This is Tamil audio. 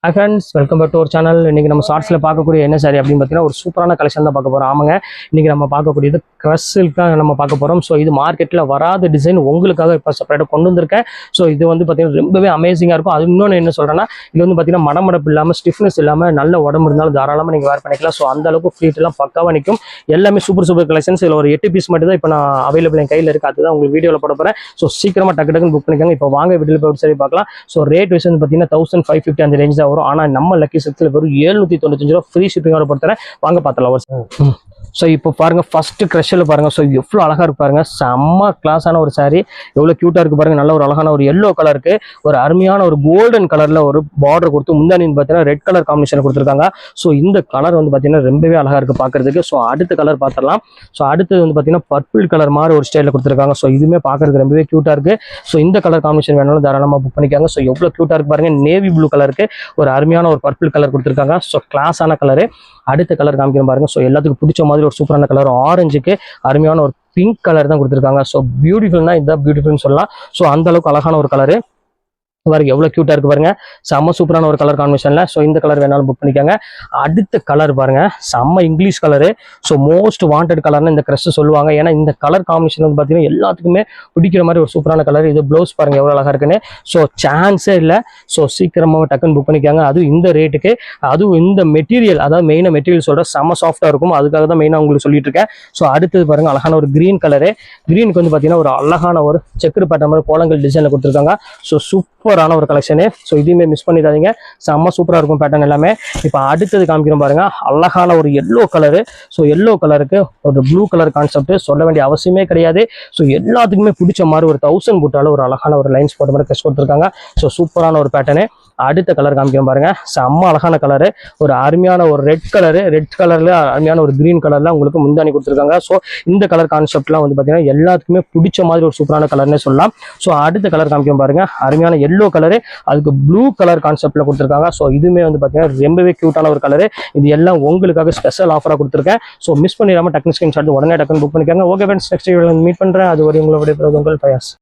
Hi friends, welcome back to our channel. இன்னைக்கு நம்ம ஷார்ட்ஸ்ல பார்க்கக்கூடிய என்ன சாரி அப்படின்னு பார்த்தீங்கன்னா ஒரு சூப்பரான கலெக்ஷன் தான் பார்க்க போறோம். ஆமாங்க, இன்னைக்கு நம்ம பார்க்கக்கூடியது கிரஷ் சில்க் நம்ம பார்க்க போறோம். ஸோ இது மார்க்கெட்டில் வராத டிசைன் உங்களுக்காக இப்போ செப்பரேட்டாக கொண்டு வந்திருக்கேன். ஸோ இது வந்து பார்த்தீங்கன்னா ரொம்பவே அமேசிங்காக இருக்கும். அது இன்னொன்று என்ன சொல்றேன்னா, இது வந்து பார்த்தீங்கன்னா மடமடப்பு இல்லாமல் ஸ்டிஃப்னஸ் இல்லாமல் நல்ல உடம்பு இருந்தாலும் தாராளமாக நீங்கள் வேர் பண்ணிக்கலாம். ஸோ அந்த அளவுக்கு ஃப்ளீட் எல்லாம் பக்காவாக நிற்கும். எல்லாமே சூப்பர் கலெக்ஷன்ஸ். இதில் ஒரு 8 பீஸ் மட்டும் தான் இப்போ நான் அவைலபிள் என் கையில் இருக்குது. அதுதான் உங்களுக்கு வீடியோவில் போட போகிறேன். ஸோ சீக்கிரமாக டக்குன்னு புக் பண்ணிக்காங்க. இப்போ வாங்க வீடியோவில் போய் சரி பார்க்கலாம். ஸோ ரேட் வைஸ் வந்து பார்த்தீங்கன்னா 1550 அந்த ரேஞ்ச் தான் வரும். ஆனால் நம்ம லக்கி சில்க்ஸ்ல வெறும் 795 ரூபா ஃப்ரீ ஷிப்பிங்கோட பொறுத்தவரை வாங்க பார்த்தலாம். ஸோ இப்போ பாருங்க, ஃபர்ஸ்ட் க்ரஷ்ல பாருங்க. ஸோ எவ்வளோ அழகா இருக்கு பாருங்க, செம்ம கிளாஸான ஒரு சாரி, எவ்வளோ கியூட்டா இருக்கு பாருங்க. நல்ல ஒரு அழகான ஒரு எல்லோ கலருக்கு ஒரு அருமையான ஒரு கோல்டன் கலர்ல ஒரு பார்டர் கொடுத்து முந்தானி பார்த்தீங்கன்னா ரெட் கலர் காம்பினேஷன் கொடுத்துருக்காங்க. ஸோ இந்த கலர் வந்து பார்த்தீங்கன்னா ரொம்பவே அழகா இருக்கு பார்க்கறதுக்கு. ஸோ அடுத்த கலர் பார்த்துடலாம். ஸோ அடுத்தது வந்து பார்த்தீங்கன்னா பர்பிள் கலர் மாதிரி ஒரு ஸ்டைலில் கொடுத்துருக்காங்க. ஸோ இதுவுமே பார்க்கறதுக்கு ரொம்பவே கியூட்டா இருக்கு. ஸோ இந்த கலர் காம்பினேஷன் வேணாலும் தாராளமாக புக் பண்ணிக்காங்க. ஸோ எவ்வளோ கியூட்டா இருக்கு பாருங்க, நேவி ப்ளூ கலருக்கு ஒரு அருமையான ஒரு பர்பிள் கலர் கொடுத்துருக்காங்க. ஸோ கிளாஸான கலரு. அடுத்த கலர் காமிக்கிறேன் பாருங்க. ஸோ எல்லாத்துக்கும் பிடிச்ச மாதிரி ஒரு சூப்பரான கலர், ஆரஞ்சுக்கு அருமையான ஒரு பிங்க் கலர் தான் கொடுத்துருக்காங்க. ஸோ பியூட்டிஃபுல்னா இதுதான் பியூட்டிஃபுல்னு சொல்லலாம். ஸோ அந்த அளவுக்கு அழகான ஒரு கலரு பாருங்க, எவ்வளவு கியூட்டா இருக்கு பாருங்க, செம்ம சூப்பரான ஒரு கலர் காம்பினேஷன்ல. ஸோ இந்த கலர் வேணாலும் புக் பண்ணிக்காங்க. அடுத்த கலர் பாருங்க, செம்ம English colour. So most wanted கலர்னு இந்த கிரஷ் சொல்லுவாங்க. ஏன்னா இந்த கலர் காம்பினேஷன் வந்து பார்த்தீங்கன்னா எல்லாத்துக்குமே பிடிக்கிற மாதிரி ஒரு சூப்பரான கலர். இது ப்ளவுஸ் பாருங்க எவ்வளோ அழகா இருக்குன்னு. ஸோ சான்ஸே இல்லை. ஸோ சீக்கிரமாக டக்குன்னு புக் பண்ணிக்காங்க. அதுவும் இந்த ரேட்டுக்கு, அதுவும் இந்த மெட்டீரியல், அதாவது மெயினாக மெட்டீரியல் சொல்ற செம்ம சாஃப்டா இருக்கும். அதுக்காக தான் மெயினாக உங்களுக்கு சொல்லிட்டு இருக்கேன். ஸோ அடுத்தது பாருங்க, அழகான ஒரு கிரீன் கலரு. கிரீனுக்கு வந்து பார்த்தீங்கன்னா ஒரு அழகான ஒரு செக்குடு பேட்டர்ன் மாதிரி கோலங்கள் டிசைன்ல கொடுத்துருக்காங்க. ஸோ சூப்பரான ஒரு கலெக்ஷனு. ஸோ இதையுமே மிஸ் பண்ணிடாதீங்க, செம்ம சூப்பராக இருக்கும் பேட்டர்ன் எல்லாமே. இப்போ அடுத்தது காமிக்கிறோம் பாருங்க, அழகான ஒரு எல்லோ கலரு. ஸோ எல்லோ கலருக்கு ஒரு ப்ளூ கலர் கான்செப்ட் சொல்ல வேண்டிய அவசியமே கிடையாது. ஸோ எல்லாத்துக்குமே பிடிச்ச மாதிரி ஒரு 1000 போட்டாலும் ஒரு அழகான ஒரு லைன்ஸ் போட்ட மாதிரி கஷ்ட கொடுத்துருக்காங்க. ஸோ சூப்பரான ஒரு பேட்டர்னு. அடுத்த கலர் காமிக்கிறோம் பாருங்க, செம்ம அழகான கலரு. ஒரு அருமையான ஒரு ரெட் கலரு, ரெட் கலர்ல அருமையான ஒரு கிரீன் கலர்ல உங்களுக்கு முந்தானி கொடுத்துருக்காங்க. ஸோ இந்த கலர் கான்செப்ட்லாம் வந்து பார்த்தீங்கன்னா எல்லாத்துக்குமே பிடிச்ச மாதிரி ஒரு சூப்பரான கலர்னே சொல்லலாம். ஸோ அடுத்த கலர் காமிக்கிறோம் பாருங்க, அருமையான எல்லோ கலரு, அதுக்கு ப்ளூ கலர் கான்செப்ட்ல கொடுத்துருக்காங்க. ஸோ இதுவுமே வந்து பார்த்தீங்கன்னா ரொம்பவே கியூட்டான ஒரு கலரு. இது எல்லாம் உங்களுக்காக ஸ்பெஷல் ஆஃபராக கொடுத்துருக்கேன். ஸோ மிஸ் பண்ணிடாம டக்குனு ஸ்கிரீன்ஷாட் உடனே டக்குனு புக் பண்ணிக்காங்க. ஓகே ஃப்ரெண்ட்ஸ், நெக்ஸ்ட் வீடியோவில் மீட் பண்ணுறேன். அது வரை உங்களோட உங்கள் ஃபயாஸ்.